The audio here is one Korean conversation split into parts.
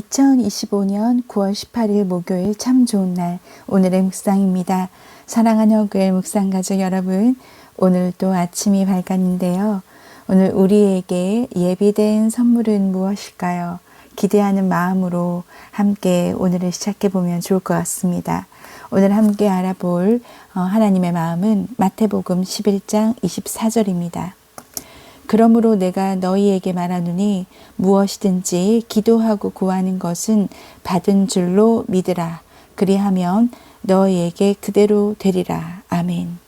2025년 9월 18일 목요일 참 좋은 날, 오늘의 묵상입니다. 사랑하는 교회 묵상 가족 여러분, 오늘도 아침이 밝았는데요. 오늘 우리에게 예비된 선물은 무엇일까요? 기대하는 마음으로 함께 오늘을 시작해 보면 좋을 것 같습니다. 오늘 함께 알아볼 하나님의 마음은 마태복음 11장 24절입니다. 그러므로 내가 너희에게 말하노니 무엇이든지 기도하고 구하는 것은 받은 줄로 믿으라. 그리하면 너희에게 그대로 되리라. 아멘.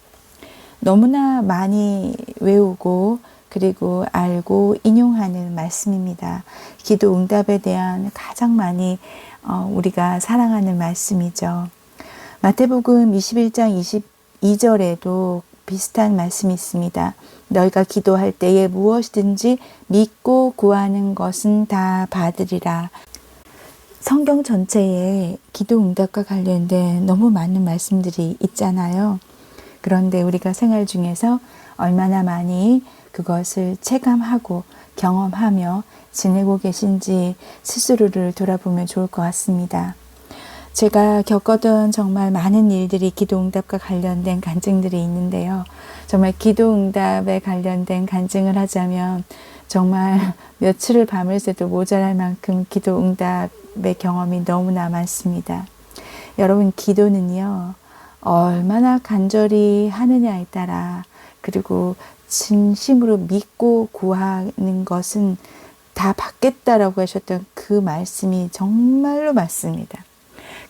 너무나 많이 외우고 그리고 알고 인용하는 말씀입니다. 기도 응답에 대한 가장 많이 우리가 사랑하는 말씀이죠. 마태복음 21장 22절에도 비슷한 말씀이 있습니다. 너희가 기도할 때에 무엇이든지 믿고 구하는 것은 다 받으리라. 성경 전체에 기도 응답과 관련된 너무 많은 말씀들이 있잖아요. 그런데 우리가 생활 중에서 얼마나 많이 그것을 체감하고 경험하며 지내고 계신지 스스로를 돌아보면 좋을 것 같습니다. 제가 겪었던 정말 많은 일들이 기도응답과 관련된 간증들이 있는데요. 정말 기도응답에 관련된 간증을 하자면 정말 며칠을 밤을 새도 모자랄 만큼 기도응답의 경험이 너무나 많습니다. 여러분, 기도는요, 얼마나 간절히 하느냐에 따라, 그리고 진심으로 믿고 구하는 것은 다 받겠다라고 하셨던 그 말씀이 정말로 맞습니다.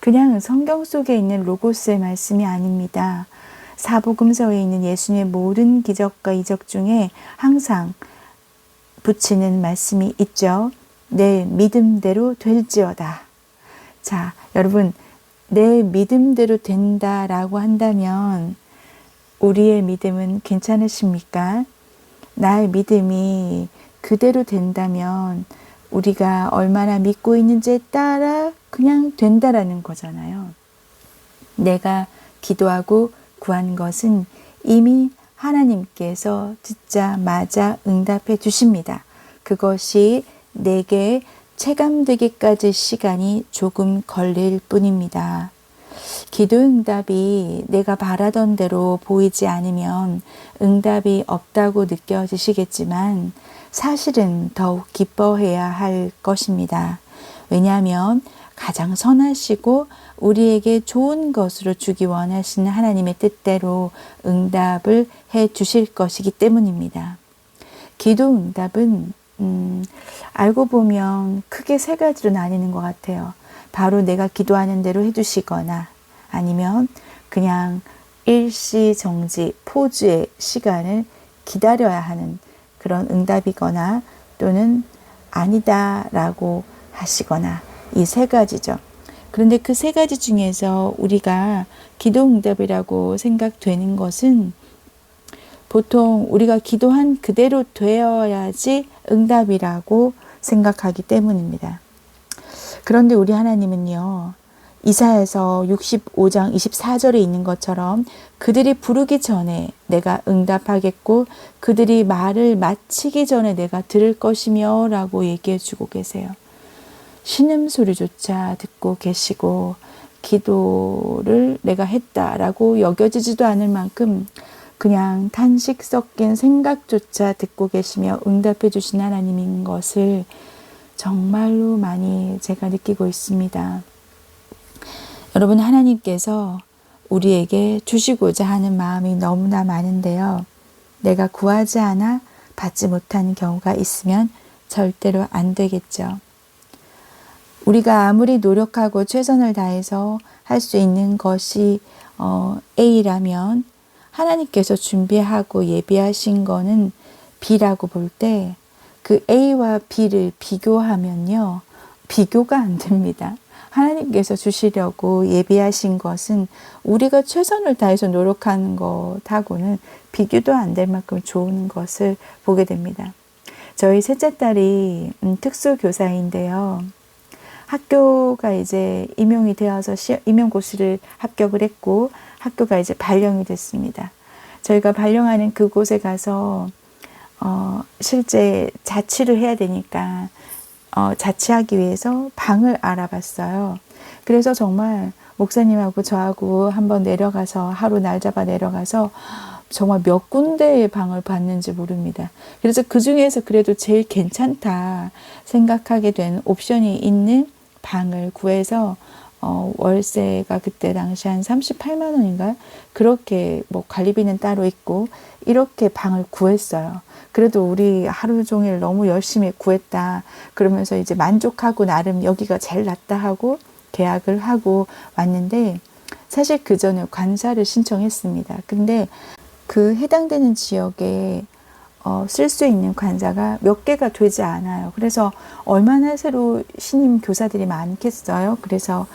그냥 성경 속에 있는 로고스의 말씀이 아닙니다. 사복음서에 있는 예수님의 모든 기적과 이적 중에 항상 붙이는 말씀이 있죠. 내 믿음대로 될지어다. 자, 여러분, 내 믿음대로 된다라고 한다면 우리의 믿음은 괜찮으십니까? 나의 믿음이 그대로 된다면 우리가 얼마나 믿고 있는지에 따라 그냥 된다라는 거잖아요. 내가 기도하고 구한 것은 이미 하나님께서 듣자마자 응답해 주십니다. 그것이 내게 체감되기까지 시간이 조금 걸릴 뿐입니다. 기도 응답이 내가 바라던 대로 보이지 않으면 응답이 없다고 느껴지시겠지만 사실은 더욱 기뻐해야 할 것입니다. 왜냐하면 가장 선하시고 우리에게 좋은 것으로 주기 원하시는 하나님의 뜻대로 응답을 해 주실 것이기 때문입니다. 기도 응답은 알고 보면 크게 세 가지로 나뉘는 것 같아요. 바로 내가 기도하는 대로 해주시거나 아니면 그냥 일시정지 포즈의 시간을 기다려야 하는 그런 응답이거나 또는 아니다라고 하시거나 이 세 가지죠. 그런데 그 세 가지 중에서 우리가 기도 응답이라고 생각되는 것은 보통 우리가 기도한 그대로 되어야지 응답이라고 생각하기 때문입니다. 그런데 우리 하나님은요, 이사야서 65장 24절에 있는 것처럼 그들이 부르기 전에 내가 응답하겠고 그들이 말을 마치기 전에 내가 들을 것이며 라고 얘기해 주고 계세요. 신음소리조차 듣고 계시고 기도를 내가 했다라고 여겨지지도 않을 만큼 그냥 탄식 섞인 생각조차 듣고 계시며 응답해 주신 하나님인 것을 정말로 많이 제가 느끼고 있습니다. 여러분, 하나님께서 우리에게 주시고자 하는 마음이 너무나 많은데요. 내가 구하지 않아 받지 못하는 경우가 있으면 절대로 안 되겠죠. 우리가 아무리 노력하고 최선을 다해서 할 수 있는 것이 A라면 하나님께서 준비하고 예비하신 거는 B라고 볼 때 그 A와 B를 비교하면요, 비교가 안 됩니다. 하나님께서 주시려고 예비하신 것은 우리가 최선을 다해서 노력하는 것하고는 비교도 안 될 만큼 좋은 것을 보게 됩니다. 저희 셋째 딸이 특수교사인데요. 학교가 이제 임용이 되어서 임용고시를 합격을 했고 학교가 이제 발령이 됐습니다. 저희가 발령하는 그곳에 가서 실제 자취를 해야 되니까 자취하기 위해서 방을 알아봤어요. 그래서 정말 목사님하고 저하고 한번 내려가서 하루 날 잡아 내려가서 정말 몇 군데의 방을 봤는지 모릅니다. 그래서 그 중에서 그래도 제일 괜찮다 생각하게 된 옵션이 있는 방을 구해서 월세가 그때 당시 한 38만 원인가? 그렇게 뭐 관리비는 따로 있고 이렇게 방을 구했어요. 그래도 우리 하루 종일 너무 열심히 구했다. 그러면서 이제 만족하고 나름 여기가 제일 낫다 하고 계약을 하고 왔는데 사실 그 전에 관사를 신청했습니다. 근데 그 해당되는 지역에 쓸 수 있는 관사가 몇 개가 되지 않아요. 그래서 얼마나 새로 신임 교사들이 많겠어요. 그래서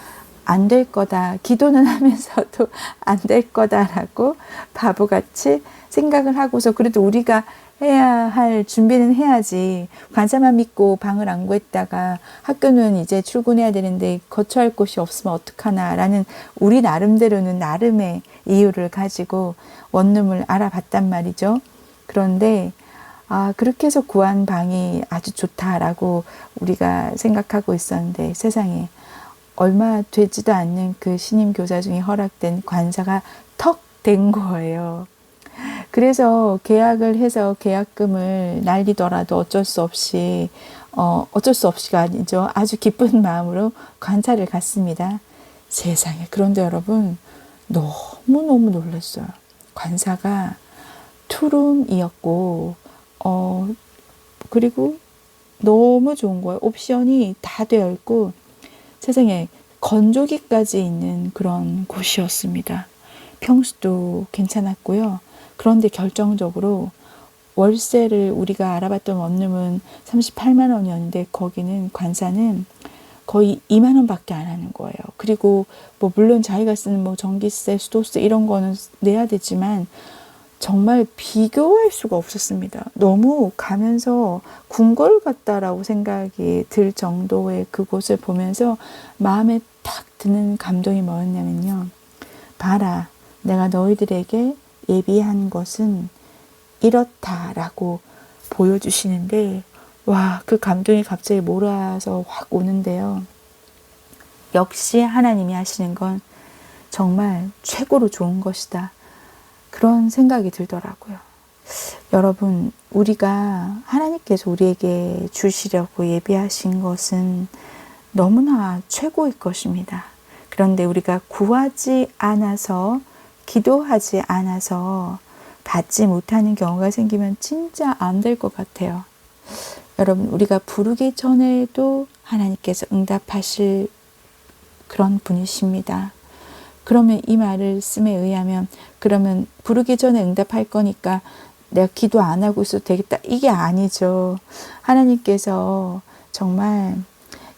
안 될 거다. 기도는 하면서도 안 될 거다라고 바보같이 생각을 하고서 그래도 우리가 해야 할 준비는 해야지. 관사만 믿고 방을 안 구했다가 학교는 이제 출근해야 되는데 거처할 곳이 없으면 어떡하나라는 우리 나름대로는 나름의 이유를 가지고 원룸을 알아봤단 말이죠. 그런데 그렇게 해서 구한 방이 아주 좋다라고 우리가 생각하고 있었는데 세상에 얼마 되지도 않는 그 신임 교사 중에 허락된 관사가 턱 된 거예요. 그래서 계약을 해서 계약금을 날리더라도 어쩔 수 없이가 아니죠. 아주 기쁜 마음으로 관사를 갔습니다. 세상에. 그런데 여러분 너무너무 놀랐어요. 관사가 투룸이었고 그리고 너무 좋은 거예요. 옵션이 다 되어 있고 세상에 건조기까지 있는 그런 곳이었습니다. 평수도 괜찮았고요. 그런데 결정적으로 월세를 우리가 알아봤던 원룸은 38만 원이었는데 거기는 관사는 거의 2만 원밖에 안 하는 거예요. 그리고 뭐 물론 자기가 쓰는 뭐 전기세, 수도세 이런 거는 내야 되지만 정말 비교할 수가 없었습니다. 너무 가면서 궁궐 같다라고 생각이 들 정도의 그곳을 보면서 마음에 탁 드는 감동이 뭐였냐면요. 봐라, 내가 너희들에게 예비한 것은 이렇다라고 보여주시는데 와, 그 감동이 갑자기 몰아서 확 오는데요. 역시 하나님이 하시는 건 정말 최고로 좋은 것이다. 그런 생각이 들더라고요. 여러분, 우리가 하나님께서 우리에게 주시려고 예비하신 것은 너무나 최고일 것입니다. 그런데 우리가 구하지 않아서 기도하지 않아서 받지 못하는 경우가 생기면 진짜 안 될 것 같아요. 여러분, 우리가 부르기 전에도 하나님께서 응답하실 그런 분이십니다. 그러면 이 말씀에 의하면 그러면 부르기 전에 응답할 거니까 내가 기도 안 하고 있어도 되겠다. 이게 아니죠. 하나님께서 정말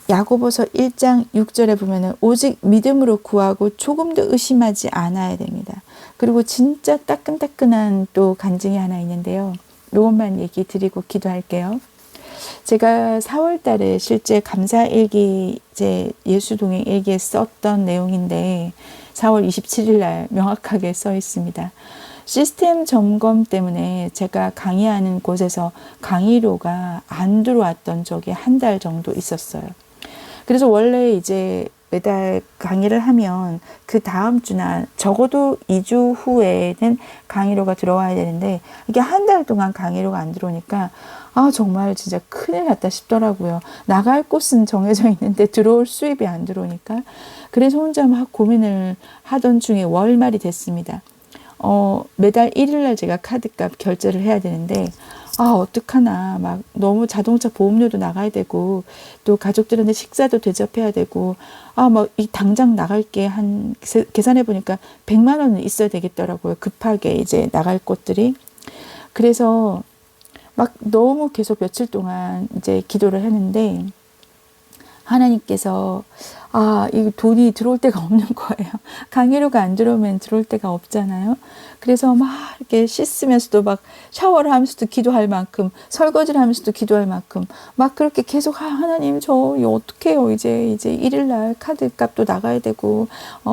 야고보서 1장 6절에 보면은 오직 믿음으로 구하고 조금도 의심하지 않아야 됩니다. 그리고 진짜 따끈따끈한 또 간증이 하나 있는데요. 이것만 얘기 드리고 기도할게요. 제가 4월 달에 실제 감사일기 제 예수동행 일기에 썼던 내용인데 4월 27일 날 명확하게 써 있습니다. 시스템 점검 때문에 제가 강의하는 곳에서 강의료가 안 들어왔던 적이 한 달 정도 있었어요. 그래서 원래 이제 매달 강의를 하면 그 다음 주나 적어도 2주 후에는 강의료가 들어와야 되는데 이게 한 달 동안 강의료가 안 들어오니까 정말 진짜 큰일 났다 싶더라고요. 나갈 곳은 정해져 있는데 들어올 수입이 안 들어오니까. 그래서 혼자 막 고민을 하던 중에 월말이 됐습니다. 매달 1일 날 제가 카드값 결제를 해야 되는데 어떡하나 막 너무 자동차 보험료도 나가야 되고 또 가족들한테 식사도 대접해야 되고 뭐 이 당장 나갈 게 한 계산해 보니까 100만 원은 있어야 되겠더라고요. 급하게 이제 나갈 것들이. 그래서 막 너무 계속 며칠 동안 이제 기도를 했는데 하나님께서 이 돈이 들어올 데가 없는 거예요. 강의료가 안 들어오면 들어올 데가 없잖아요. 그래서 막 이렇게 씻으면서도 막 샤워를 하면서도 기도할 만큼, 설거지를 하면서도 기도할 만큼 막 그렇게 계속 하나님 저 이거 어떡해요. 이제 1일 날 카드 값도 나가야 되고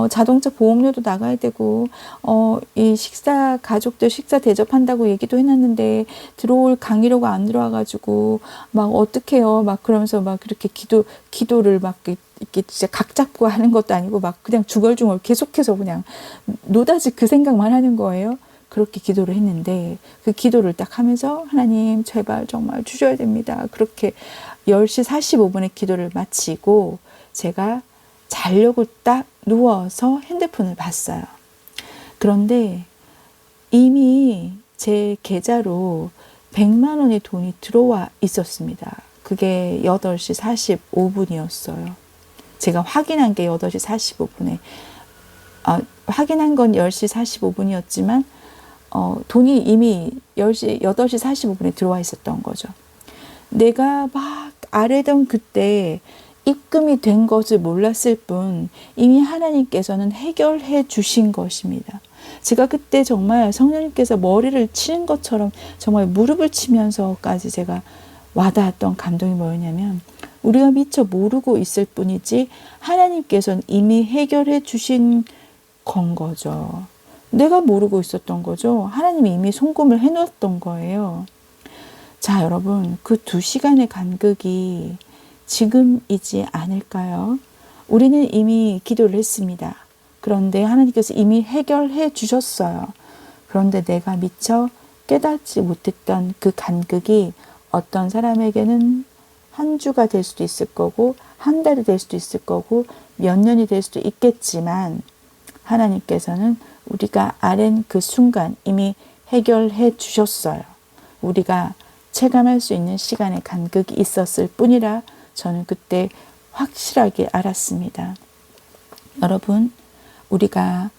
자동차 보험료도 나가야 되고 이 가족들 식사 대접한다고 얘기도 해놨는데 들어올 강의료가 안 들어와가지고 막 어떡해요. 막 그러면서 막 그렇게 기도를 막 이렇게 진짜 각 잡고 하는 것도 아니고 막 그냥 중얼중얼 계속해서 그냥 노다지 그 생각만 하는 거예요. 그렇게 기도를 했는데 그 기도를 딱 하면서 하나님 제발 정말 주셔야 됩니다. 그렇게 10시 45분에 기도를 마치고 제가 자려고 딱 누워서 핸드폰을 봤어요. 그런데 이미 제 계좌로 100만 원의 돈이 들어와 있었습니다. 그게 8시 45분이었어요. 제가 확인한 게 8시 45분에 확인한 건 10시 45분이었지만 돈이 이미 8시 45분에 들어와 있었던 거죠. 내가 막 아뢰던 그때 입금이 된 것을 몰랐을 뿐 이미 하나님께서는 해결해 주신 것입니다. 제가 그때 정말 성령님께서 머리를 치는 것처럼 정말 무릎을 치면서까지 제가 와닿았던 감동이 뭐였냐면 우리가 미처 모르고 있을 뿐이지 하나님께서는 이미 해결해 주신 건 거죠. 내가 모르고 있었던 거죠. 하나님이 이미 송금을 해놓았던 거예요. 자, 여러분, 그 2시간의 간극이 지금이지 않을까요? 우리는 이미 기도를 했습니다. 그런데 하나님께서 이미 해결해 주셨어요. 그런데 내가 미처 깨닫지 못했던 그 간극이 어떤 사람에게는 한 주가 될 수도 있을 거고 한 달이 될 수도 있을 거고 몇 년이 될 수도 있겠지만 하나님께서는 우리가 아랜 그 순간 이미 해결해 주셨어요. 우리가 체감할 수 있는 시간의 간극이 있었을 뿐이라 저는 그때 확실하게 알았습니다. 여러분, 우리가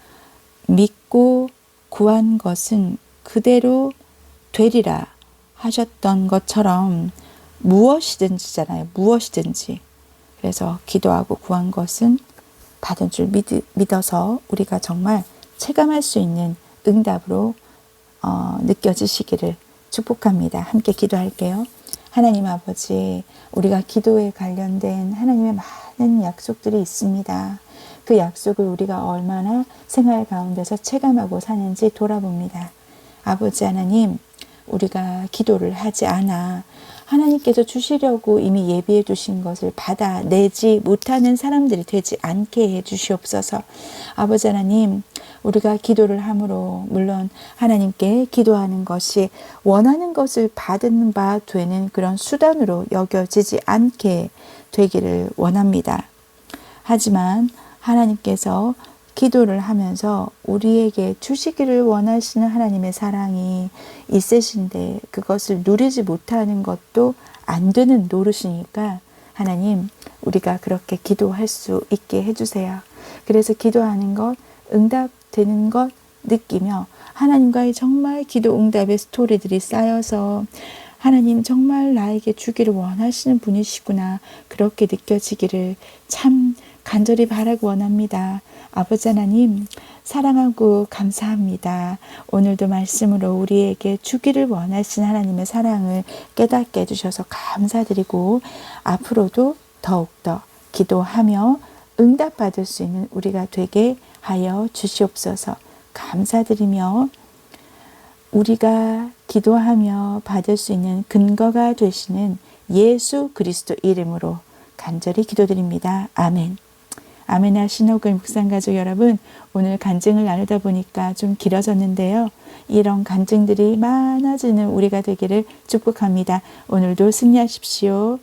믿고 구한 것은 그대로 되리라 하셨던 것처럼 무엇이든지잖아요. 무엇이든지. 그래서 기도하고 구한 것은 받은 줄 믿어서 우리가 정말 체감할 수 있는 응답으로 느껴지시기를 축복합니다. 함께 기도할게요. 하나님 아버지, 우리가 기도에 관련된 하나님의 많은 약속들이 있습니다. 그 약속을 우리가 얼마나 생활 가운데서 체감하고 사는지 돌아봅니다. 아버지 하나님, 우리가 기도를 하지 않아 하나님께서 주시려고 이미 예비해 두신 것을 받아내지 못하는 사람들이 되지 않게 해 주시옵소서. 아버지 하나님, 우리가 기도를 함으로 물론 하나님께 기도하는 것이 원하는 것을 받는 바 되는 그런 수단으로 여겨지지 않게 되기를 원합니다. 하지만 하나님께서 기도를 하면서 우리에게 주시기를 원하시는 하나님의 사랑이 있으신데 그것을 누리지 못하는 것도 안 되는 노릇이니까 하나님, 우리가 그렇게 기도할 수 있게 해주세요. 그래서 기도하는 것, 응답되는 것 느끼며 하나님과의 정말 기도 응답의 스토리들이 쌓여서 하나님 정말 나에게 주기를 원하시는 분이시구나, 그렇게 느껴지기를 참 간절히 바라고 원합니다. 아버지 하나님, 사랑하고 감사합니다. 오늘도 말씀으로 우리에게 주기를 원하신 하나님의 사랑을 깨닫게 해주셔서 감사드리고 앞으로도 더욱더 기도하며 응답받을 수 있는 우리가 되게 하여 주시옵소서. 감사드리며 우리가 기도하며 받을 수 있는 근거가 되시는 예수 그리스도 이름으로 간절히 기도드립니다. 아멘. 아멘아 신호글 묵상가족 여러분, 오늘 간증을 나누다 보니까 좀 길어졌는데요. 이런 간증들이 많아지는 우리가 되기를 축복합니다. 오늘도 승리하십시오.